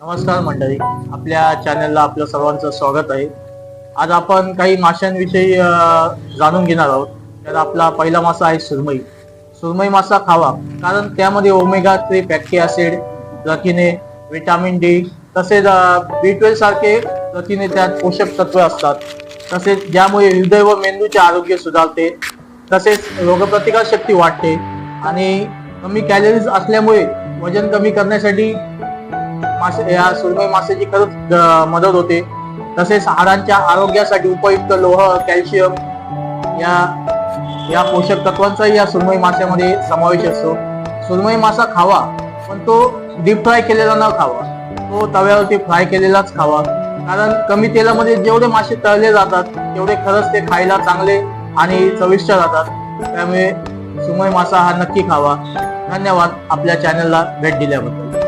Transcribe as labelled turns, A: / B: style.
A: नमस्कार मंडळी, आपल्या चॅनलला आपलं सर्वांचं स्वागत आहे. आज आपण काही माशांविषयी जाणून घेणार आहोत. तर आपला पहिला मासा आहे सुरमई. सुरमई मासा खावा, कारण त्यामध्ये ओमेगा 3 फॅटी ऍसिड, प्रथिने, विटामिन डी तसेच B12 सारखे प्रथिने त्यात पोषक तत्वे असतात. तसेच ज्यामुळे हृदय व मेंदूचे आरोग्य सुधारते. तसेच रोगप्रतिकार शक्ती वाढते आणि कमी कॅलरीज असल्यामुळे वजन कमी करण्यासाठी या सुरमई माशाची खरंच मदत होते. तसेच हाडांच्या आरोग्यासाठी उपयुक्त लोह, कॅल्शियम या या पोषक तत्वांचाही या सुरमई माशामध्ये समावेश असतो. सुरमई मासा खावा, पण तो डीप फ्राय केलेला न खावा, तो तव्यावरती फ्राय केलेलाच खावा. कारण कमी तेलामध्ये जेवढे मासे तळले जातात तेवढे खरंच ते खायला चांगले आणि चविष्ट राहतात. त्यामुळे सुरमई मासा हा नक्की खावा. धन्यवाद आपल्या चॅनलला भेट दिल्याबद्दल.